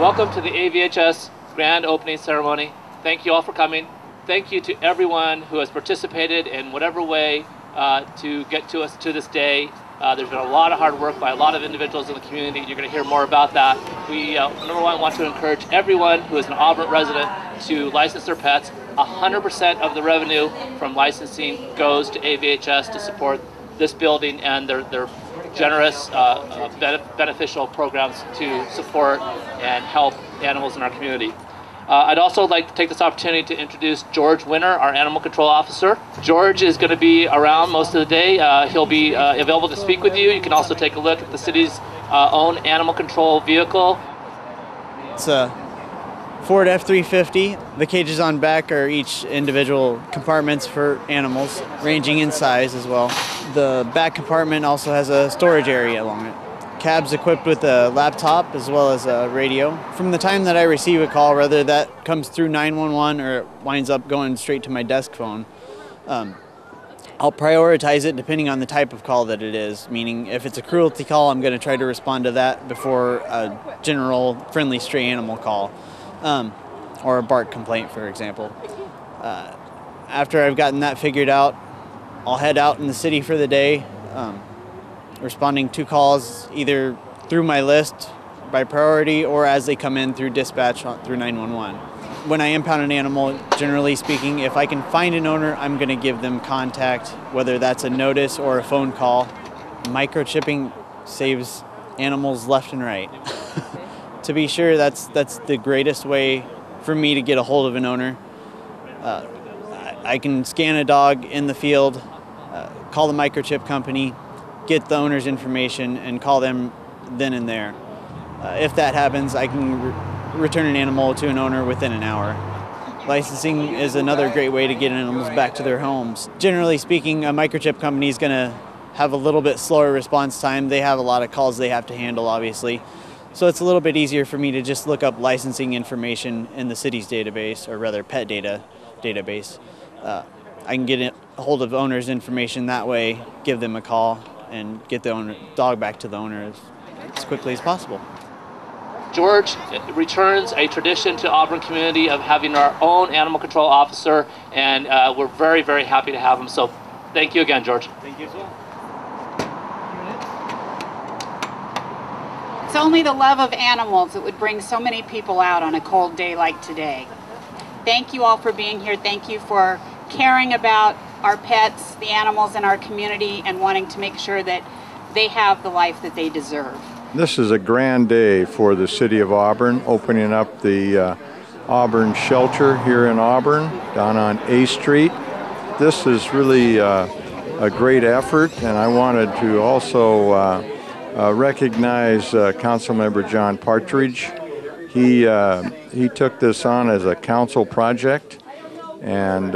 Welcome to the AVHS grand opening ceremony. Thank you all for coming. Thank you to everyone who has participated in whatever way to get to us to this day. There's been a lot of hard work by a lot of individuals in the community. You're going to hear more about that. We, number one, want to encourage everyone who is an Auburn resident to license their pets. 100% of the revenue from licensing goes to AVHS to support this building and their generous beneficial programs to support and help animals in our community. I'd also like to take this opportunity to introduce George Winter, our Animal Control Officer. George is going to be around most of the day. He'll be available to speak with you. You can also take a look at the city's own animal control vehicle. It's a Ford F-350. The cages on back are each individual compartments for animals, ranging in size as well. The back compartment also has a storage area along it. Cab's equipped with a laptop as well as a radio. From the time that I receive a call, whether that comes through 911 or it winds up going straight to my desk phone, I'll prioritize it depending on the type of call that it is, meaning if it's a cruelty call, I'm going to try to respond to that before a general friendly stray animal call, or a bark complaint, for example. After I've gotten that figured out, I'll head out in the city for the day, responding to calls either through my list by priority or as they come in through dispatch through 911. When I impound an animal, generally speaking, if I can find an owner, I'm going to give them contact, whether that's a notice or a phone call. Microchipping saves animals left and right. To be sure, that's the greatest way for me to get a hold of an owner. I can scan a dog in the field, call the microchip company, get the owner's information, and call them then and there. If that happens, I can return an animal to an owner within an hour. Licensing is another great way to get animals back to their homes. Generally speaking, a microchip company is going to have a little bit slower response time. They have a lot of calls they have to handle, obviously. So it's a little bit easier for me to just look up licensing information in the city's database, or rather pet data database. I can get a hold of owner's information that way, give them a call, and get the dog back to the owner as quickly as possible. George returns a tradition to Auburn community of having our own animal control officer, and we're very, very happy to have him. So thank you again, George. Thank you as well. It's only the love of animals that would bring so many people out on a cold day like today. Thank you all for being here. Thank you for caring about our pets, the animals in our community, and wanting to make sure that they have the life that they deserve. This is a grand day for the city of Auburn, opening up the Auburn shelter here in Auburn, down on A Street. This is really a great effort, and I wanted to also recognize Councilmember John Partridge. He took this on as a council project, and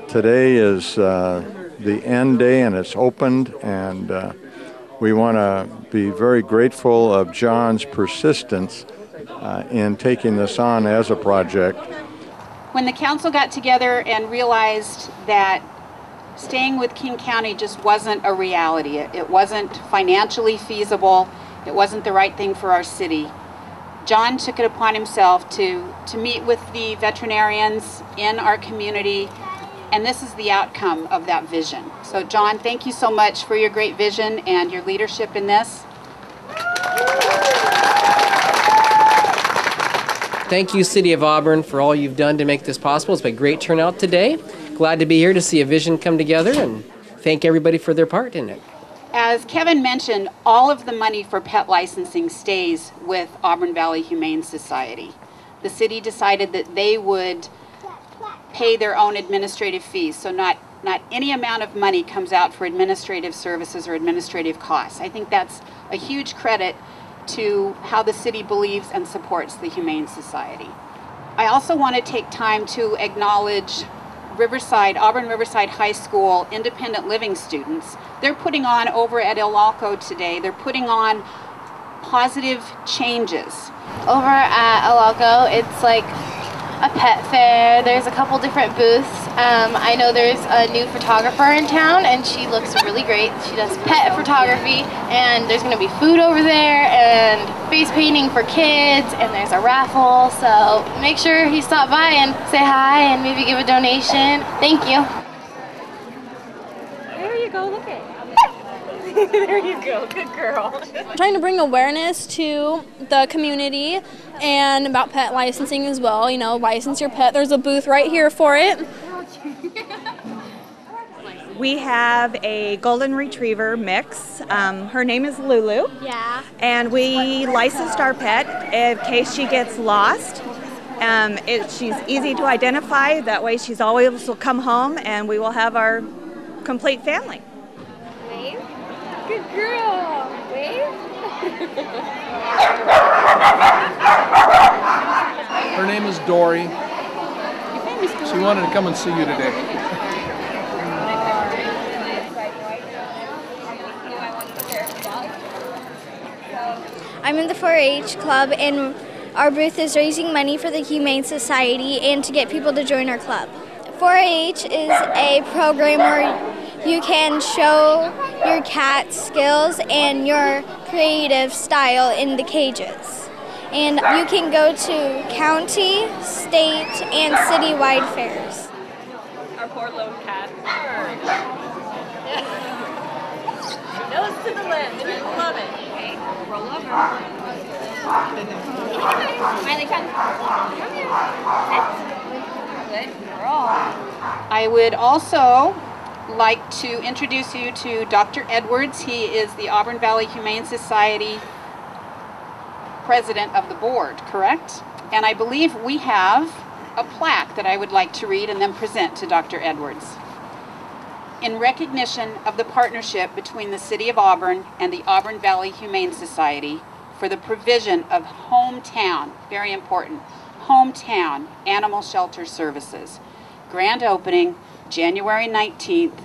today is the end day, and it's opened, and we want to be very grateful of John's persistence in taking this on as a project. When the council got together and realized that staying with King County just wasn't a reality, it wasn't financially feasible, it wasn't the right thing for our city, John took it upon himself to meet with the veterinarians in our community, and this is the outcome of that vision. So John, thank you so much for your great vision and your leadership in this. Thank you, City of Auburn, for all you've done to make this possible. It's been a great turnout today. Glad to be here to see a vision come together, and thank everybody for their part in it. As Kevin mentioned, all of the money for pet licensing stays with Auburn Valley Humane Society. The city decided that they would pay their own administrative fees, so not any amount of money comes out for administrative services or administrative costs. I think that's a huge credit to how the city believes and supports the Humane Society. I also want to take time to acknowledge Auburn Riverside High School independent living students. They're putting on over at El Alco today, they're putting on positive changes. Over at El Alco, it's like a pet fair. There's a couple different booths. I know there's a new photographer in town, and she looks really great. She does pet photography, and there's going to be food over there, and face painting for kids, and there's a raffle. So make sure you stop by and say hi and maybe give a donation. Thank you. There you go, look it. There you go, good girl. Trying to bring awareness to the community and about pet licensing as well. You know, license your pet. There's a booth right here for it. We have a golden retriever mix. Her name is Lulu. Yeah. And we licensed our pet in case she gets lost. She's easy to identify. That way she's always will come home and we will have our complete family. Wave. Good girl. Wave. Her name is Dory. She wanted to come and see you today. I'm in the 4-H club, and our booth is raising money for the Humane Society and to get people to join our club. 4-H is a program where you can show your cat's skills and your creative style in the cages. And you can go to county, state, and citywide fairs. Our poor little cat. Nose to the left, and you love it. Okay, roll over. Smiley, come here. Good girl. I would also like to introduce you to Dr. Edwards. He is the Auburn Valley Humane Society president of the board, correct? And I believe we have a plaque that I would like to read and then present to Dr. Edwards. In recognition of the partnership between the City of Auburn and the Auburn Valley Humane Society for the provision of hometown, very important, hometown animal shelter services. Grand opening, January 19th,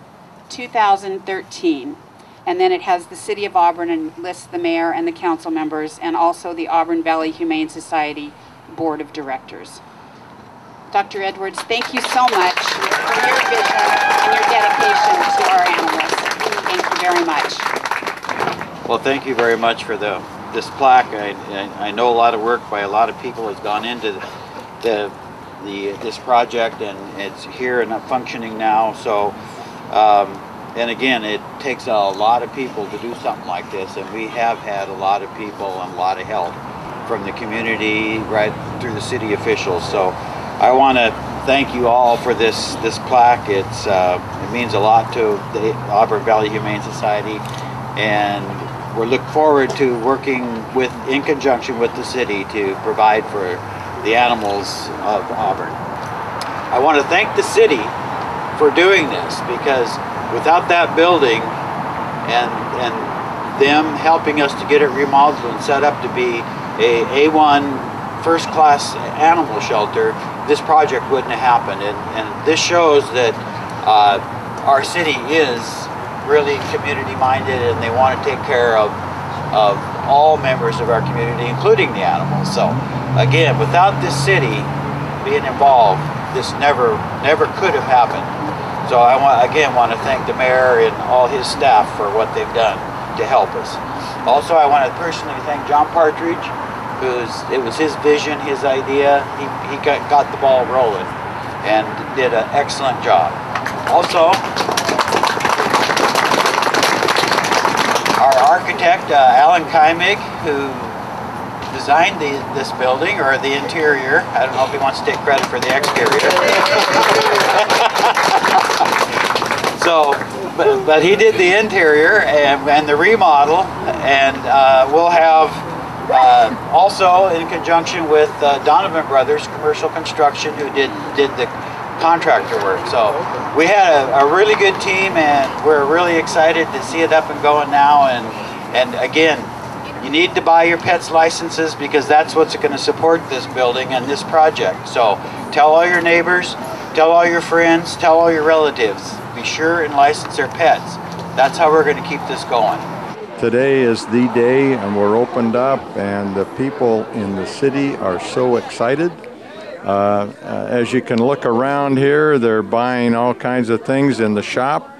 2013. And then it has the City of Auburn and lists the mayor and the council members and also the Auburn Valley Humane Society Board of Directors. Dr. Edwards, thank you so much for your vision and your dedication to our animals. Thank you very much. Well, thank you very much for this plaque. I know a lot of work by a lot of people has gone into this project, and it's here and functioning now. So, and again, it takes a lot of people to do something like this, and we have had a lot of people and a lot of help from the community right through the city officials. So I want to thank you all for this plaque. It means a lot to the Auburn Valley Humane Society, and we look forward to working in conjunction with the city to provide for the animals of Auburn. I want to thank the city for doing this, because without that building and them helping us to get it remodeled and set up to be a A1 first-class animal shelter, this project wouldn't have happened. And this shows that our city is really community-minded, and they want to take care of all members of our community, including the animals. So again, without this city being involved, this never could have happened. So I want to thank the mayor and all his staff for what they've done to help us. Also, I want to personally thank John Partridge, it was his vision, his idea. He got the ball rolling and did an excellent job. Also, our architect, Alan Kaimig, who designed this building, or the interior. I don't know if he wants to take credit for the exterior. So, but he did the interior and the remodel, and we'll have also in conjunction with Donovan Brothers Commercial Construction, who did the contractor work. So we had a really good team, and we're really excited to see it up and going now. And again, you need to buy your pets licenses, because that's what's going to support this building and this project. So tell all your neighbors, tell all your friends, tell all your relatives. Be sure and license their pets. That's how we're going to keep this going. Today is the day, and we're opened up, and the people in the city are so excited. As you can look around here, they're buying all kinds of things in the shop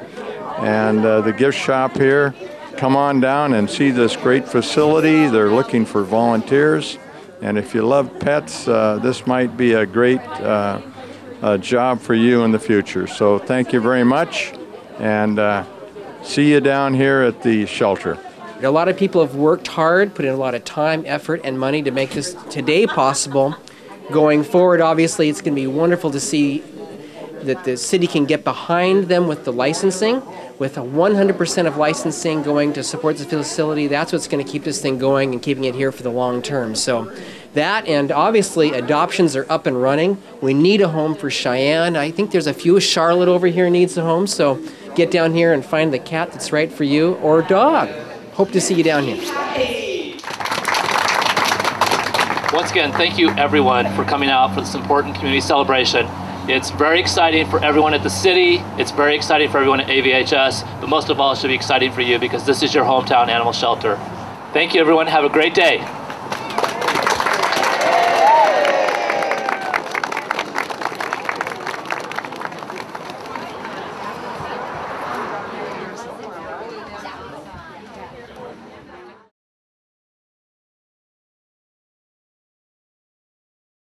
and the gift shop here. Come on down and see this great facility. They're looking for volunteers. And if you love pets, this might be a great job for you in the future. So thank you very much, and see you down here at the shelter. A lot of people have worked hard, put in a lot of time, effort, and money to make this today possible. Going forward, obviously, it's going to be wonderful to see that the city can get behind them with the licensing, with a 100% of licensing going to support the facility. That's what's going to keep this thing going and keeping it here for the long term. So that, and obviously adoptions are up and running. We need a home for Cheyenne. I think there's a few. Charlotte over here needs a home, so get down here and find the cat that's right for you, or dog. Hope to see you down here. Once again, thank you everyone for coming out for this important community celebration. It's very exciting for everyone at the city. It's very exciting for everyone at AVHS, but most of all, it should be exciting for you because this is your hometown animal shelter. Thank you everyone. Have a great day.